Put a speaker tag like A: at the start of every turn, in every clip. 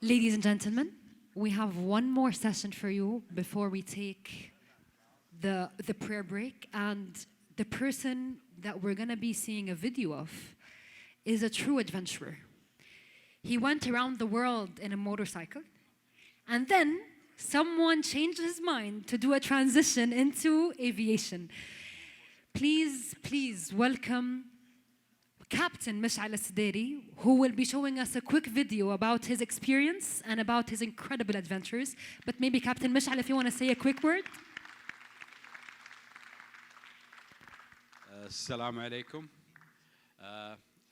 A: Ladies and gentlemen, we have one more session for you before we take the prayer break. And the person that we're going to be seeing a video of is a true adventurer. He went around the world in a motorcycle, and then someone changed his mind to do a transition into aviation. Please welcome Captain Mishaal Al Sudairy, who will be showing us a quick video about his experience and about his incredible adventures. But maybe Captain Mishaal, if you want to say a quick word.
B: Assalamu alaikum.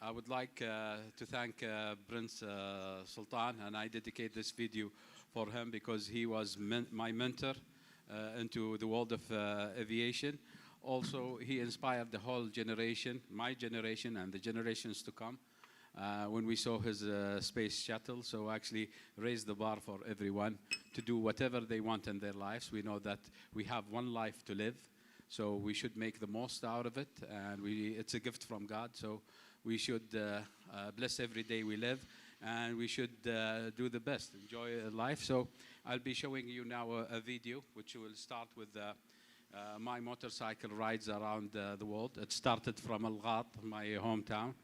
B: I would like to thank Prince Sultan, and I dedicate this video for him because he was my mentor into the world of aviation. Also, he inspired the whole generation, my generation and the generations to come, when we saw his space shuttle. So actually raised the bar for everyone to do whatever they want in their lives. We know that we have one life to live, so we should make the most out of it. And it's a gift from God, so we should bless every day we live, and we should do the best, enjoy life. So I'll be showing you now a video, which will start with my motorcycle rides around the world. It started from Al-Ghat, my hometown,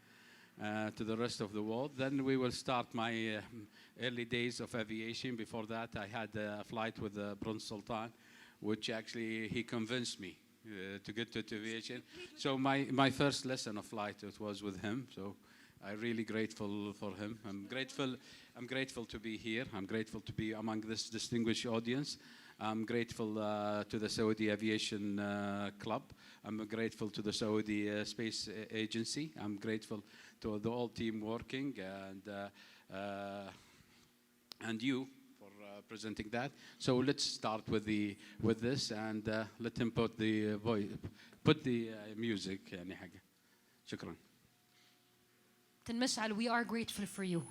B: to the rest of the world. Then we will start my early days of aviation. Before that, I had a flight with Prince Sultan, which actually he convinced me to get to aviation. So my first lesson of flight, it was with him. So I'm really grateful for him. I'm grateful to be here. I'm grateful to be among this distinguished audience. I'm grateful to the Saudi Aviation Club. I'm grateful to the Saudi Space Agency. I'm grateful to the whole team working, and you for presenting that. So let's start with this, and let him put the music. يعني حاجة. شكرا.
A: Mishal, we are grateful for you.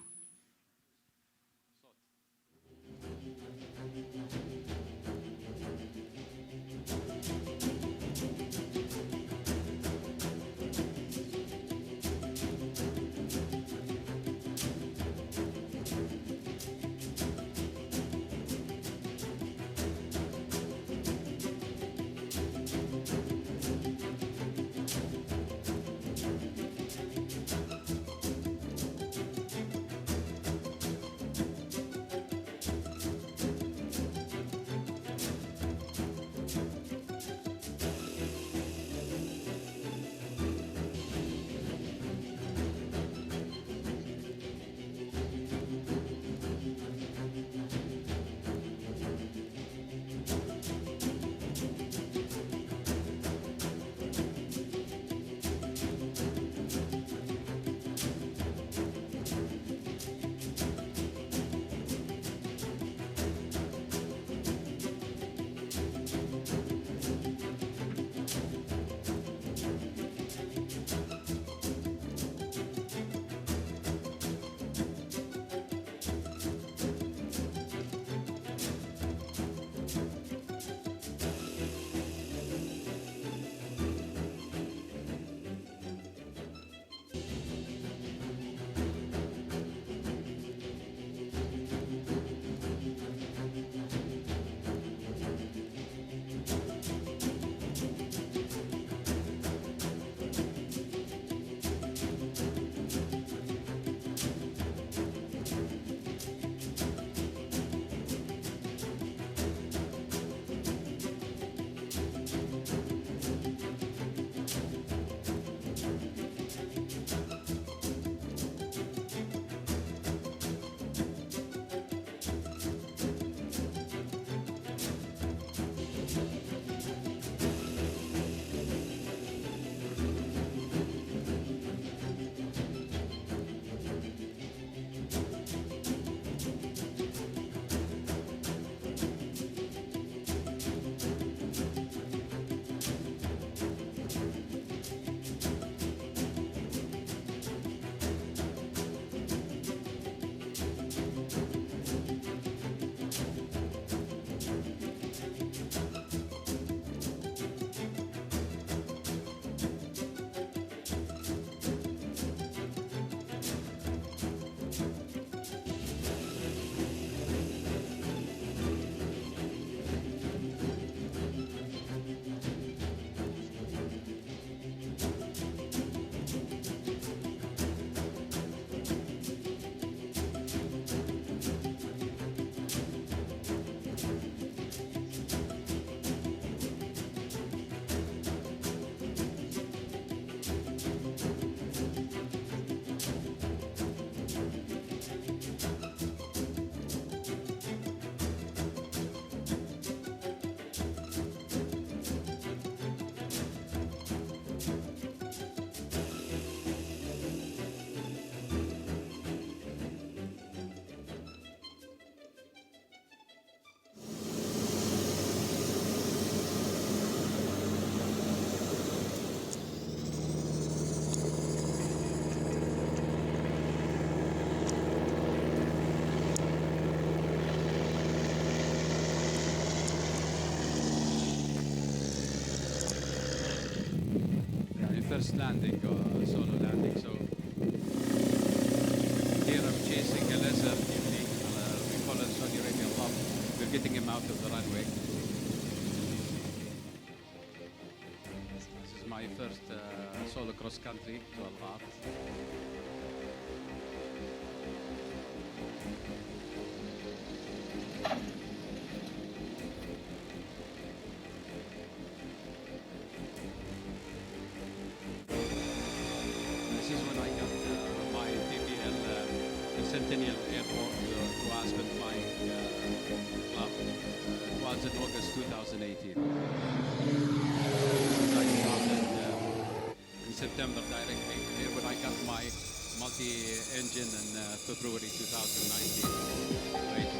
B: first landing, solo landing. So here I'm chasing a lizard. We call it Saudi Arabia Love. We're getting him out of the runway. This is my first solo cross country to Al. This is when I got my PPL Centennial Airport to Aspen Flying Club. It was in August 2018. I started in September directly here when I got my multi-engine in February 2019. Right.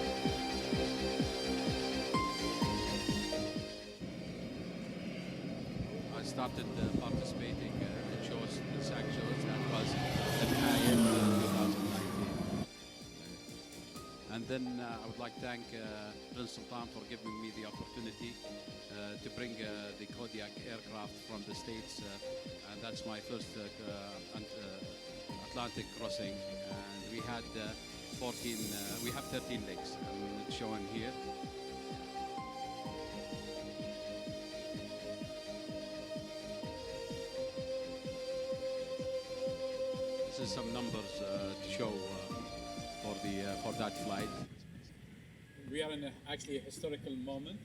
B: I started participating in shows, the SAC shows. That was in May 2019. And then I would like to thank Prince Sultan for giving me the opportunity to bring the Kodiak aircraft from the States. And that's my first Atlantic crossing. And we had 13 legs, and it's shown here. This is some numbers to show for that flight.
C: We are in actually a historical moment.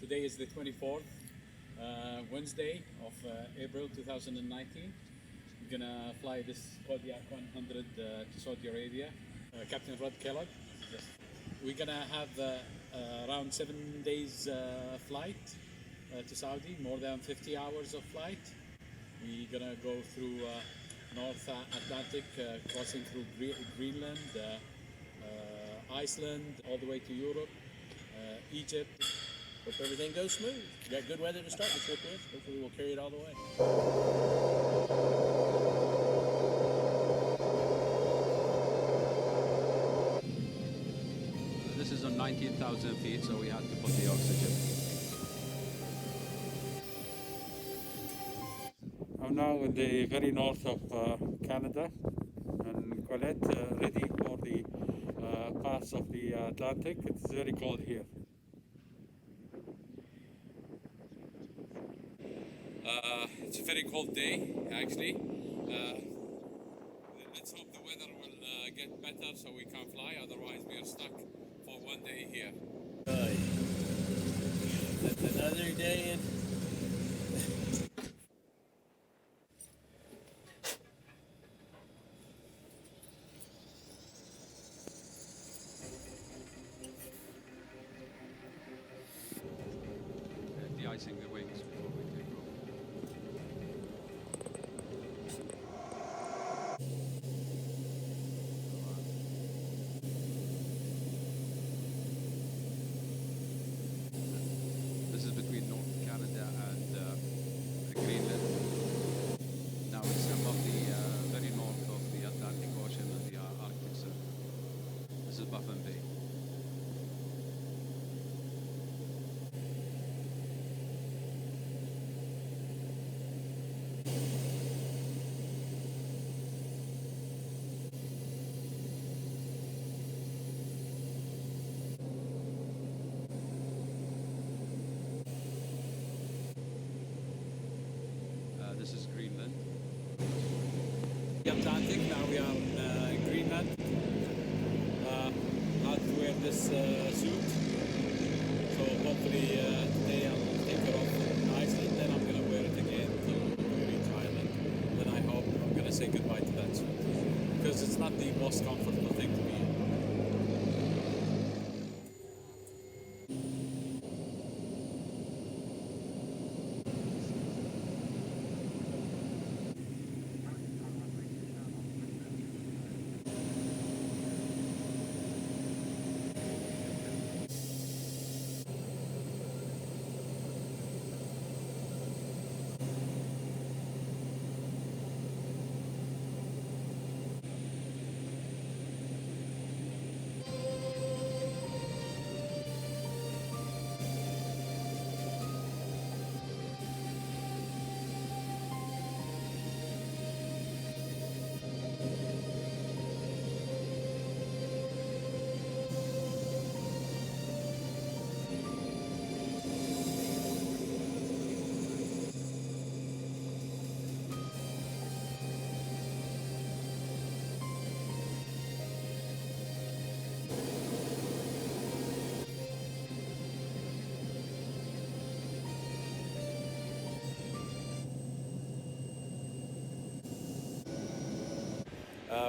C: Today is the 24th, Wednesday of April 2019. We're gonna fly this Kodiak 100 to Saudi Arabia. Captain Rod Kellogg. We're gonna have around 7 days flight to Saudi, more than 50 hours of flight. We're gonna go through North Atlantic, crossing through Greenland, Iceland, all the way to Europe, Egypt.
D: Hope everything goes smooth. You got good weather to start the trip with. Hopefully we'll carry it all the way.
B: This is on 19,000 feet, so we had to put the oxygen.
C: I'm now in the very north of Canada, and Colette, ready for the pass of the Atlantic. It's very cold here. It's a very cold day, actually. Let's hope the weather will get better so we can fly. Otherwise, we are stuck for 1 day here.
D: That's another day in.
B: De-icing the wings before we take off. This is between North Canada and Greenland. Now it's above the very north of the Atlantic Ocean and the Arctic Circle. This is Baffin Bay. This is Greenland.
C: The Atlantic, now we are in Greenland. I had to wear this suit. So hopefully today I'll take it off in Iceland, then I'm going to wear it again until we reach Ireland. Then I hope I'm going to say goodbye to that suit. Because it's not the most comfortable thing to be in.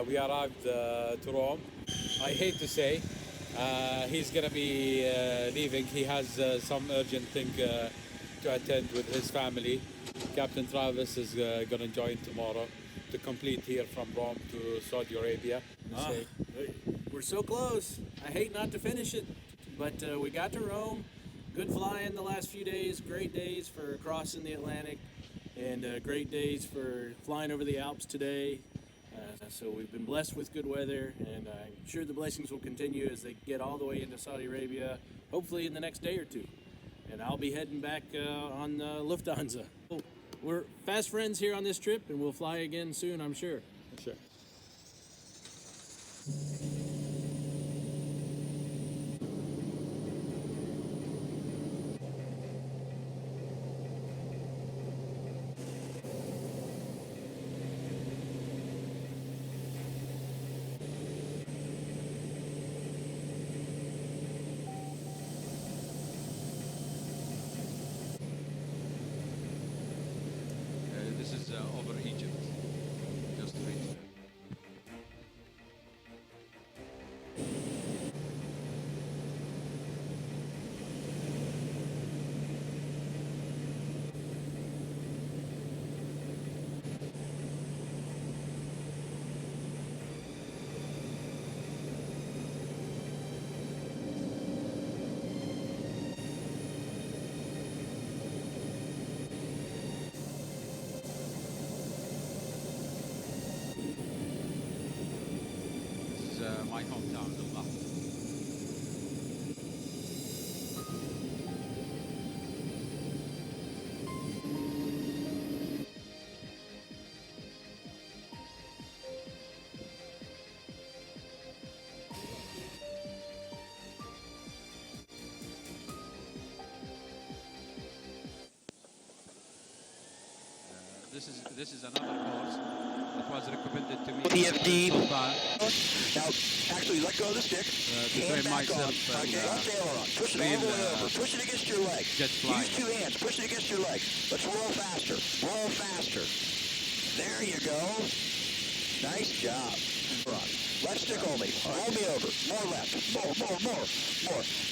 C: We arrived to Rome. I hate to say, he's going to be leaving. He has some urgent thing to attend with his family. Captain Travis is going to join tomorrow to complete here from Rome to Saudi Arabia.
D: We're so close. I hate not to finish it, but we got to Rome. Good flying the last few days. Great days for crossing the Atlantic, and great days for flying over the Alps today. So we've been blessed with good weather, and I'm sure the blessings will continue as they get all the way into Saudi Arabia, hopefully in the next day or two. And I'll be heading back on Lufthansa. We're fast friends here on this trip, and we'll fly again soon, I'm sure.
C: Sure.
B: This is over Egypt, just to reach there. This is my hometown, Al. This is another course that was recommended to me.
E: PFD.
B: Sultan,
E: Now, actually, let go of the stick.
B: to
E: Hand
B: train
E: back on.
B: myself
E: Okay,
B: and,
E: left aileron. Push it all the way over. Push it against your leg.
B: get flying.
E: Use two hands. Push it against your leg. Let's roll faster. Roll faster. There you go. Nice job. Run. Left stick only. Roll me over. More left. More.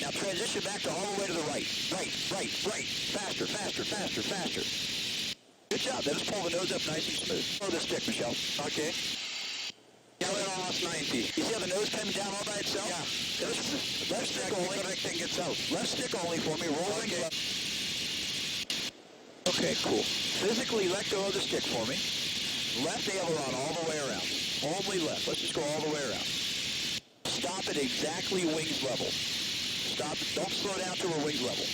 E: Now transition back to all the way to the right. Right. Faster. Good job. Then just pull the nose up nice and smooth. Throw the stick, Michelle. Okay. Yeah, we're almost 90. You see how the nose comes down all by itself? Yeah. Left stick only. Thing gets out. Left stick only for me. Rolling left. Okay, cool. Physically let go of the stick for me. Left aileron all the way around. Only left. Let's just go all the way around. Stop at exactly wings level. Stop. Don't slow down to we're wings level.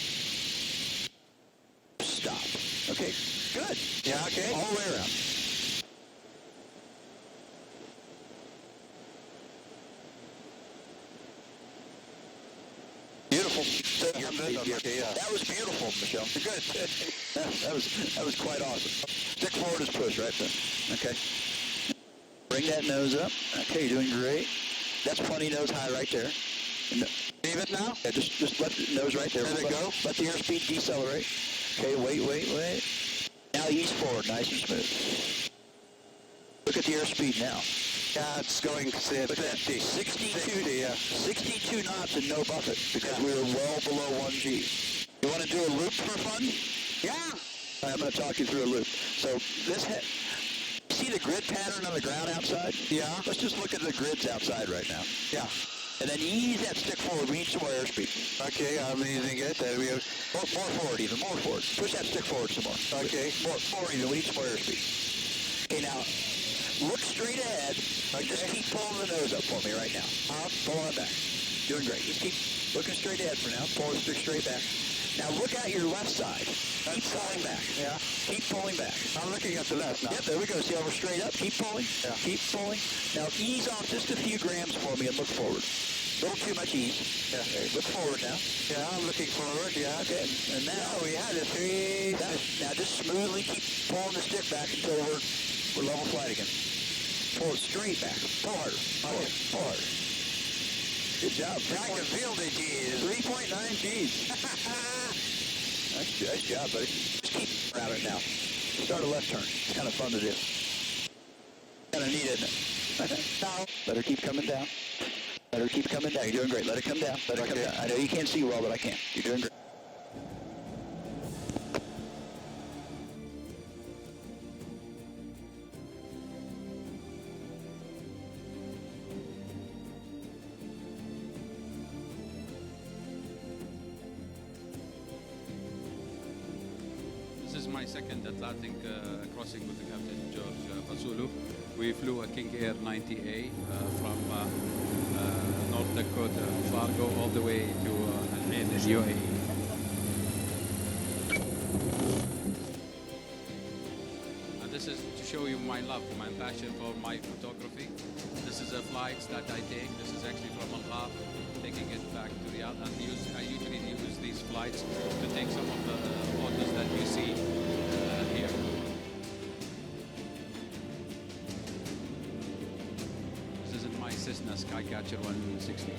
E: Stop. Okay, good. Yeah, okay. All the way around. Beautiful. That was beautiful, Michelle. Good. That was quite awesome. Stick forward is push, right there. Okay. Bring that nose up. Okay, you're doing great. That's plenty nose high right there. Leave it now? Yeah, just let the nose right there. Let it go. Let the airspeed decelerate. Okay, wait. Now ease forward, nice and smooth. Look at the airspeed now. Yeah, it's going, look at that, 62, yeah. 62 knots and no buffet, because we were well below 1G. You want to do a loop for fun? Yeah. I'm going to talk you through a loop. So this, see the grid pattern on the ground outside? Yeah. Let's just look at the grids outside right now. Yeah. And then ease that stick forward. We need some more airspeed. Okay, I'm easing it. Then we have more forward even, more forward. Push that stick forward some more. Okay. More forward even. We need some more airspeed. Okay, now look straight ahead. Okay. Just keep pulling the nose up for me right now. Pull it back. Doing great. Just keep looking straight ahead for now. Pull the stick straight back. Now look out your left side. Keep pulling back. Yeah. Keep pulling back. I'm looking at the left now. Yep, there we go. See how we're straight up? Keep pulling. Yeah. Keep pulling. Now ease off just a few grams for me and look forward. A little too much ease. Yeah. Okay, look forward now. Yeah, I'm looking forward. Yeah. Okay. And now we had a three. Now just smoothly keep pulling the stick back until we're level flight again. Pull it straight back. Pull harder. Okay. Pull harder. Good job. I can feel the G's. 3.9 G's. Nice job, buddy. Just keep around it now. Start a left turn. It's kind of fun to do. Kind of neat, isn't it? Let her keep coming down. Let her keep coming down. You're doing great. Let her come down. Let her come down. I know you can't see well, but I can. You're doing great.
B: This is my second Atlantic crossing with the Captain George Basulu. We flew a King Air 90A from North Dakota, Fargo, all the way to Al Ain in UAE. And this is to show you my love, my passion for my photography. This is a flight that I take. This is actually from Hangar, taking it back to Riyadh. And I usually use these flights to take some of the photos that you see here. This is my Cessna Skycatcher 160.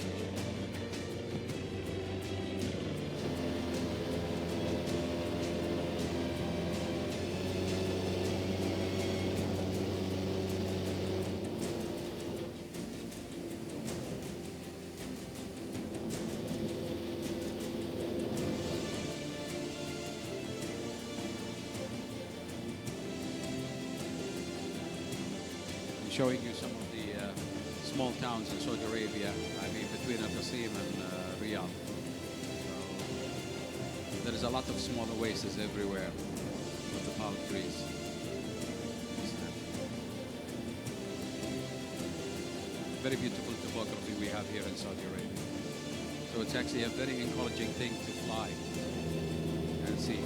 B: Showing you some of the small towns in Saudi Arabia, I mean between Al Qasim and Riyadh. So there is a lot of small oases everywhere with the palm trees. Very beautiful topography we have here in Saudi Arabia. So it's actually a very encouraging thing to fly and see.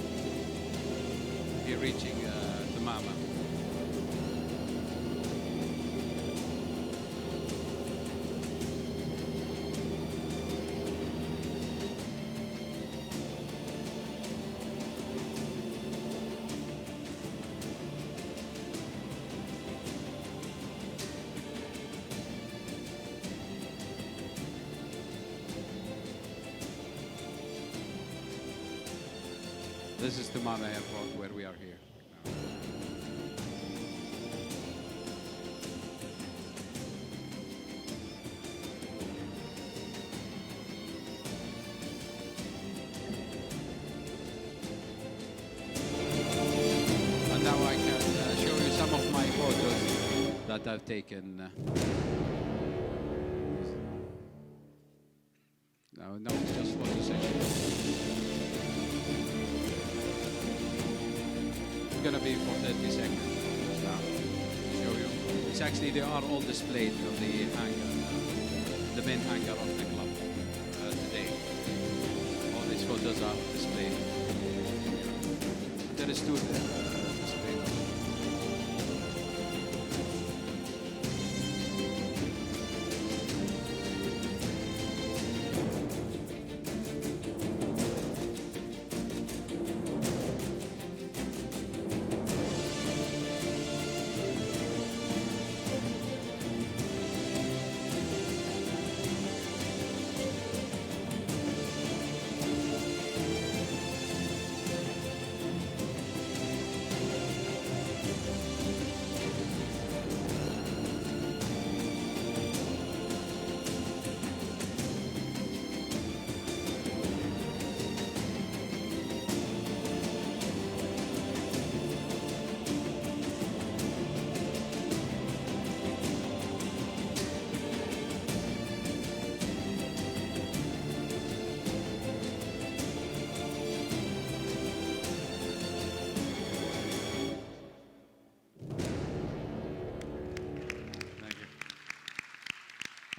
B: Here reaching Tamama. This is Tamama Airport where we are here. And now I can show you some of my photos that I've taken. No, it's just photo session. Going to be for 30 seconds now. Show you. It's actually, they are all displayed on the hangar, the main hangar of the club today. All these photos are displayed. There is two displayed.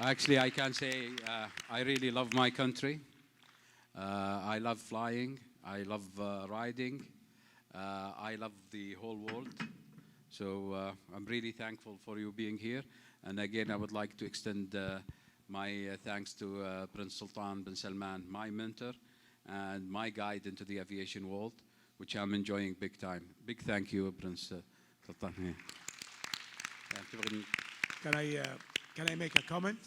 B: Actually, I can say I really love my country. I love flying. I love riding. I love the whole world. So I'm really thankful for you being here. And again, I would like to extend my thanks to Prince Sultan bin Salman, my mentor and my guide into the aviation world, which I'm enjoying big time. Big thank you, Prince Sultan.
F: Can I make a comment?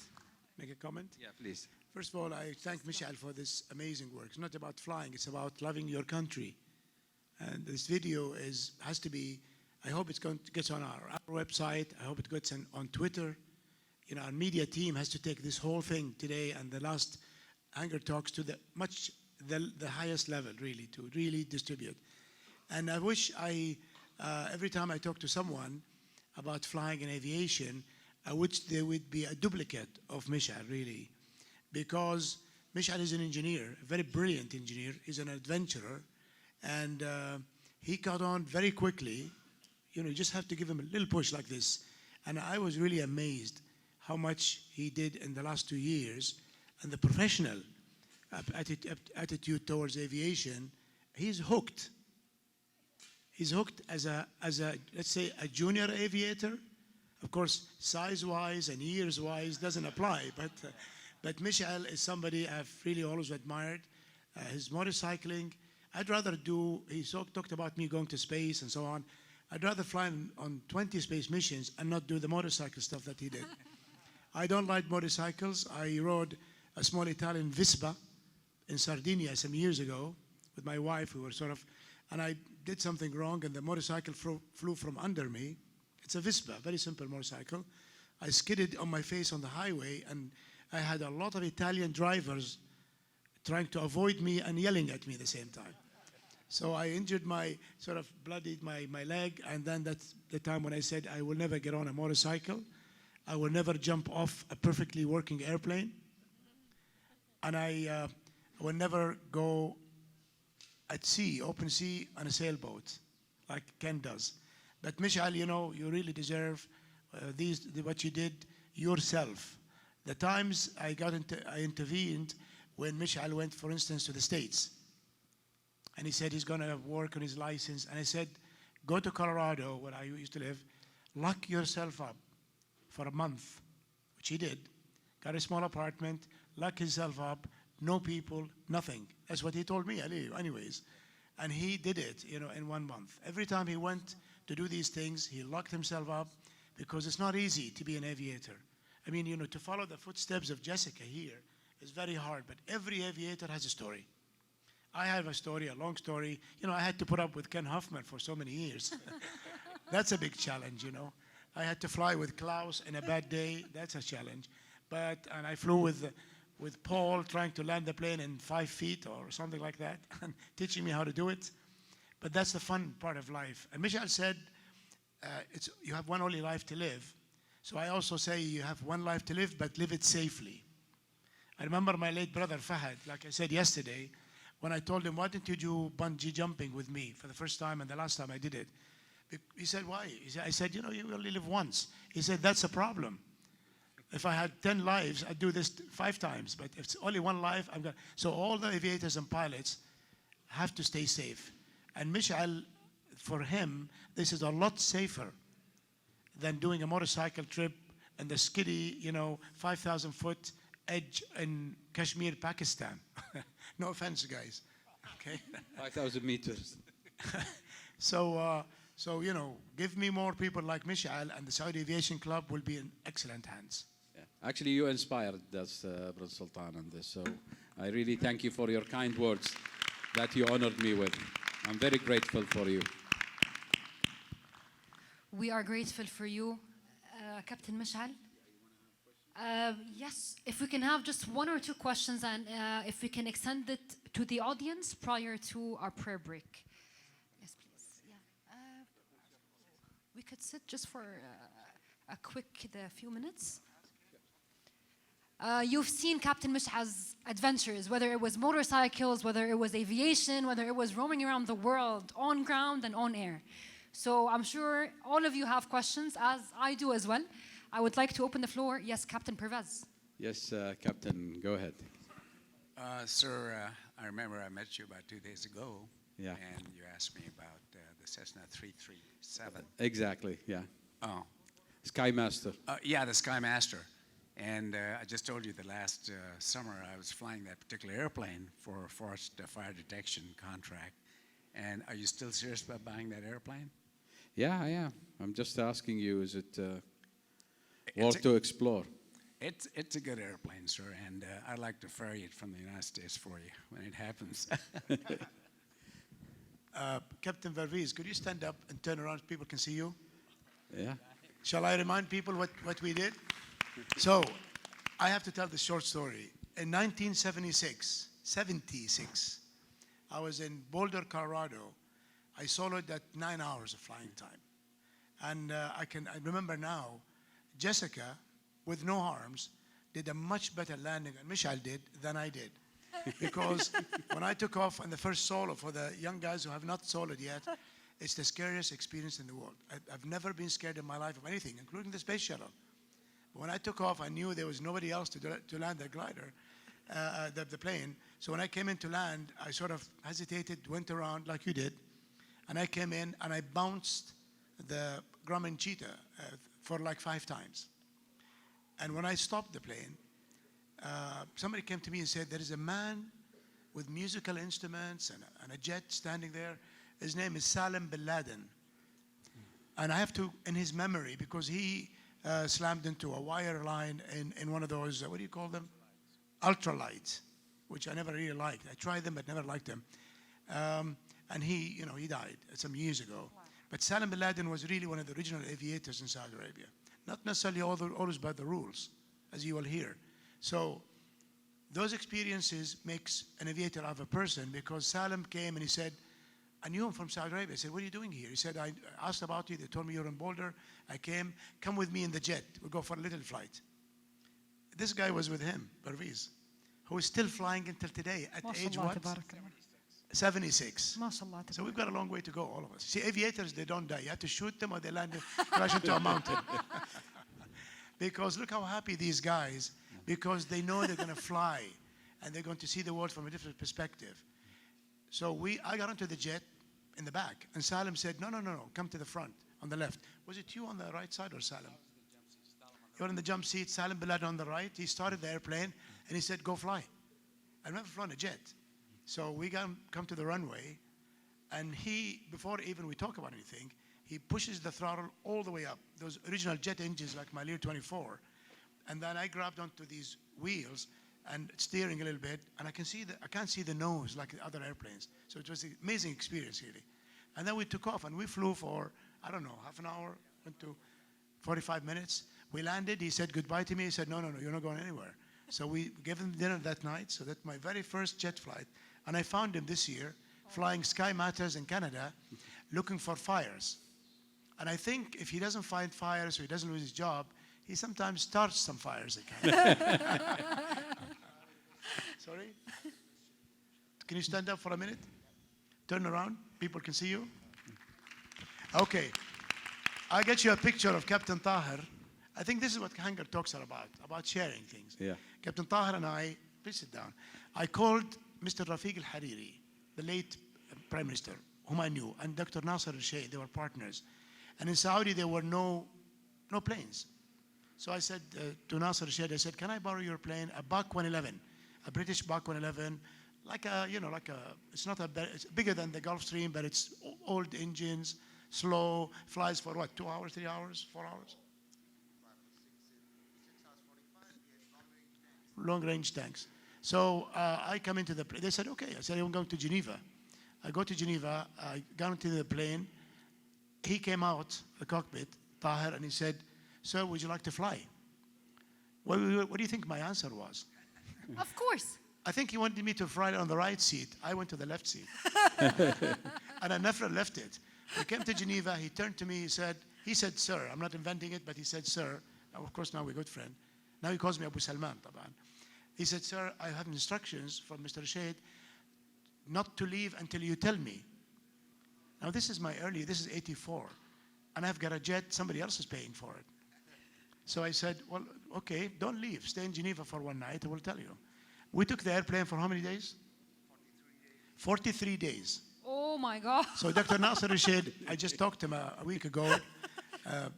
F: Make a comment?
B: Yeah, please.
F: First of all, I thank Mishaal for this amazing work. It's not about flying, it's about loving your country. And this video has to be, I hope it's going to get on our website. I hope it gets on Twitter. our media team has to take this whole thing today and the last Hangar talks to the highest level, really, to really distribute. And I wish every time I talk to someone about flying and aviation, I wish there would be a duplicate of Mishaal, really, because Mishaal is an engineer, a very brilliant engineer. He's an adventurer, and he caught on very quickly. You just have to give him a little push like this. And I was really amazed how much he did in the last 2 years, and the professional attitude towards aviation. He's hooked. He's hooked as a let's say a junior aviator. Of course, size-wise and years-wise doesn't apply, but Mishaal is somebody I've really always admired. His motorcycling, I'd rather do. He talked about me going to space and so on. I'd rather fly on 20 space missions and not do the motorcycle stuff that he did. I don't like motorcycles. I rode a small Italian Vespa in Sardinia some years ago with my wife, who were and I did something wrong, and the motorcycle flew from under me. It's a Vespa, very simple motorcycle. I skidded on my face on the highway, and I had a lot of Italian drivers trying to avoid me and yelling at me at the same time. So I injured bloodied my leg, and then that's the time when I said I will never get on a motorcycle. I will never jump off a perfectly working airplane. And I will never go at sea, open sea, on a sailboat, like Ken does. But Mishaal, you really deserve what you did yourself. The times I intervened when Mishaal went, for instance, to the States. And he said he's going to work on his license. And I said, go to Colorado, where I used to live, lock yourself up for a month, which he did. Got a small apartment, lock himself up, no people, nothing. That's what he told me anyways. And he did it, in 1 month. Every time he went to do these things, he locked himself up, because it's not easy to be an aviator. I mean, to follow the footsteps of Jessica here is very hard, but every aviator has a story. I have a story, a long story. I had to put up with Ken Hoffman for so many years. That's a big challenge, I had to fly with Klaus in a bad day. That's a challenge. And I flew with Paul, trying to land the plane in 5 feet or something like that, and teaching me how to do it. But that's the fun part of life. And Mishaal said, you have one only life to live. So I also say you have one life to live, but live it safely. I remember my late brother Fahad, like I said yesterday, when I told him, why didn't you do bungee jumping with me for the first time and the last time I did it? He said, why? I said, you only live once. He said, that's a problem. If I had 10 lives, I'd do this 5 times. But if it's only one life, I'm going to. So all the aviators and pilots have to stay safe. And Mishaal, for him, this is a lot safer than doing a motorcycle trip and the skiddy, 5,000-foot edge in Kashmir, Pakistan. No offense, guys. Okay.
B: 5,000 meters.
F: So, give me more people like Mishaal, and the Saudi Aviation Club will be in excellent hands.
B: Yeah. Actually, you inspired us, Prince Sultan, on this. So I really thank you for your kind words that you honored me with. I'm very grateful for you.
A: We are grateful for you, Captain Mishaal. Yes, if we can have just 1 or 2 questions, and if we can extend it to the audience prior to our prayer break. Yes, please. Yeah. We could sit just for a few minutes. You've seen Captain Mishaal's adventures, whether it was motorcycles, whether it was aviation, whether it was roaming around the world, on ground and on air. So I'm sure all of you have questions, as I do as well. I would like to open the floor. Yes, Captain Pervez.
B: Yes, Captain, go ahead.
G: Sir, I remember I met you about 2 days ago.
B: Yeah.
G: And you asked me about the Cessna 337.
B: Exactly, yeah.
G: Oh.
B: Skymaster.
G: Yeah, the Skymaster. And I just told you the last summer I was flying that particular airplane for a forced fire detection contract. And are you still serious about buying that airplane?
B: Yeah, I am. I'm just asking you, is it worth to explore?
G: It's a good airplane, sir, and I'd like to ferry it from the United States for you when it happens.
F: Captain Vervees, could you stand up and turn around so people can see you?
B: Yeah.
F: Shall I remind people what we did? So I have to tell this short story. In 1976, I was in Boulder, Colorado. I soloed at 9 hours of flying time. And I remember now, Jessica, with no arms, did a much better landing than Mishaal did than I did. Because when I took off on the first solo, for the young guys who have not soloed yet, it's the scariest experience in the world. I've never been scared in my life of anything, including the space shuttle. But when I took off, I knew there was nobody else to land the glider, the plane. So when I came in to land, I sort of hesitated, went around like you did, and I came in and I bounced the Grumman cheetah for like 5 times. And when I stopped the plane, somebody came to me and said, there is a man with musical instruments and a jet standing there. His name is Salim bin Laden. And I have to, in his memory, because he slammed into a wire line in one of those, what do you call them? Ultralights, which I never really liked. I tried them, but never liked them. And he died some years ago. Wow. But Salim bin Laden was really one of the original aviators in Saudi Arabia. Not necessarily always by the rules, as you will hear. So those experiences makes an aviator of a person, because Salim came and he said, I knew him from Saudi Arabia. I said, what are you doing here? He said, I asked about you. They told me you're in Boulder. I came. Come with me in the jet. We'll go for a little flight. This guy was with him, Parviz, who is still flying until today at age what? 76. So we've got a long way to go, all of us. See, aviators, they don't die. You have to shoot them or they land, crash into a mountain. Because look how happy these guys, because they know they're going to fly and they're going to see the world from a different perspective. So I got onto the jet in the back, and Salim said, no, come to the front, on the left. Was it you on the right side or Salim? You were in the jump seat, Salim bin Laden on the right. He started the airplane, and he said, go fly. I've never flown a jet. So we come to the runway, and before even we talk about anything, he pushes the throttle all the way up, those original jet engines like my Lear 24. And then I grabbed onto these wheels and steering a little bit, and I can't see the nose like the other airplanes. So it was an amazing experience, really. And then we took off, and we flew for, I don't know, half an hour, went to 45 minutes. We landed. He said goodbye to me. He said, no, you're not going anywhere. So we gave him dinner that night. So that's my very first jet flight. And I found him this year flying Sky Matters in Canada, looking for fires. And I think if he doesn't find fires or he doesn't lose his job, he sometimes starts some fires in Canada. Sorry? Can you stand up for a minute? Turn around. People can see you. Okay. I'll get you a picture of Captain Tahir. I think this is what Hangar talks about sharing things.
B: Yeah.
F: Captain Tahir and I, please sit down. I called Mr. Rafiq Al-Hariri, the late Prime Minister, whom I knew, and Dr. Nasser Al-Sheikh. They were partners. And in Saudi, there were no planes. So I said to Nasser Al-Sheikh, I said, can I borrow your plane, a Bach 111, a British Bach 111, it's bigger than the Gulfstream, but it's old engines, slow, flies for what, 2 hours, 3 hours, 4 hours? Long-range tanks. So I come into the plane. They said, okay. I said, I'm going to Geneva. I go to Geneva. I got into the plane. He came out, the cockpit, Tahir, and he said, sir, would you like to fly? What do you think my answer was?
A: Of course.
F: I think he wanted me to fly on the right seat. I went to the left seat. And I never left it. We came to Geneva. He turned to me. He said, sir. I'm not inventing it, but he said, sir. Now, of course, now we're good friends. Now he calls me Abu Salman, taban. He said, sir, I have instructions from Mr. Rashid not to leave until you tell me. Now, this is 84. And I've got a jet, somebody else is paying for it. So I said, well, okay, don't leave. Stay in Geneva for one night, I will tell you. We took the airplane for how many days? 43 days.
A: Oh my God.
F: So Dr. Nasser Rashid, I just talked to him a week ago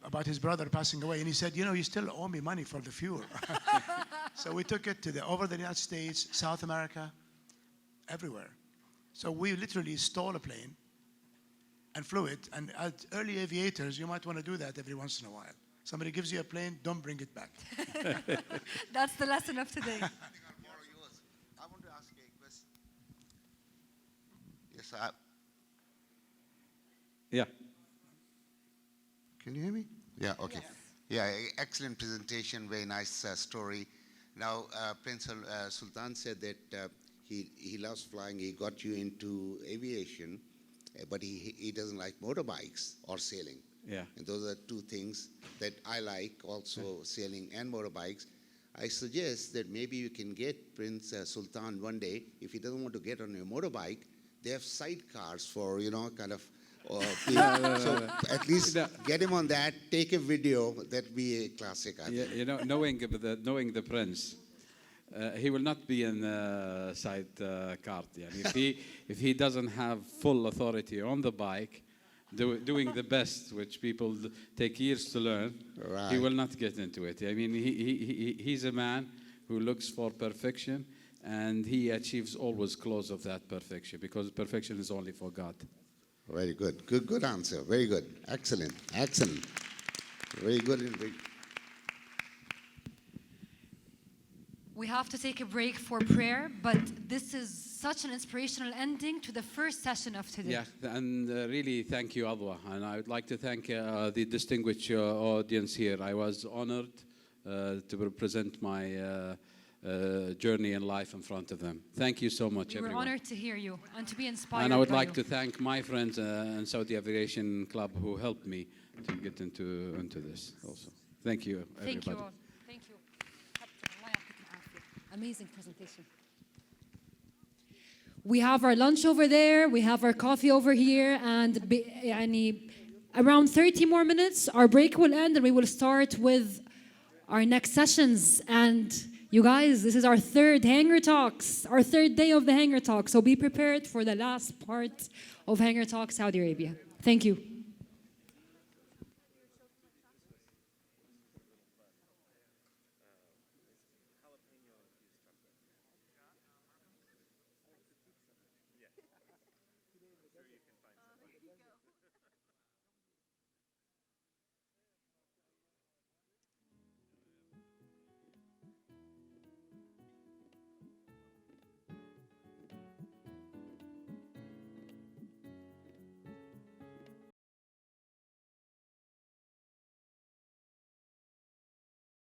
F: about his brother passing away, and he said, you still owe me money for the fuel. So we took it over the United States, South America, everywhere. So we literally stole a plane and flew it. And as early aviators, you might want to do that every once in a while. Somebody gives you a plane, don't bring it back.
A: That's the lesson of today.
H: I want to ask a question. Yes,
B: Yeah.
H: Can you hear me? Yeah, okay.
A: Yes.
H: Yeah, excellent presentation, very nice story. Now, Prince Sultan said that he loves flying. He got you into aviation, but he doesn't like motorbikes or sailing.
B: Yeah.
H: And those are two things that I like, also sailing and motorbikes. I suggest that maybe you can get Prince Sultan one day, if he doesn't want to get on a motorbike, they have sidecars for, kind of, so at least get him on that, take a video, that'd be a classic, I think.
B: Knowing the prince, he will not be in the side cart. If he doesn't have full authority on the bike, doing the best, which people take years to learn,
H: Right.
B: he will not get into it. I mean, he's a man who looks for perfection, and he achieves always close of that perfection, because perfection is only for God.
H: Very good. Good answer. Very good. Excellent. Excellent. Very good.
A: We have to take a break for prayer, but this is such an inspirational ending to the first session of today.
B: Yeah, and really thank you, Adwa. And I would like to thank the distinguished audience here. I was honored to represent my journey in life in front of them. Thank you so much,
A: We were
B: everyone.
A: honored to hear you and to be inspired.
B: And I would
A: by
B: like
A: you.
B: to thank my friends in Saudi Aviation Club who helped me to get into this also. Thank you, everybody.
A: Thank you all. Thank you. Amazing presentation. We have our lunch over there, we have our coffee over here, and around 30 more minutes, our break will end and we will start with our next sessions. And you guys, this is our third Hangar Talks, our third day of the Hangar Talks. So be prepared for the last part of Hangar Talks Saudi Arabia. Thank you.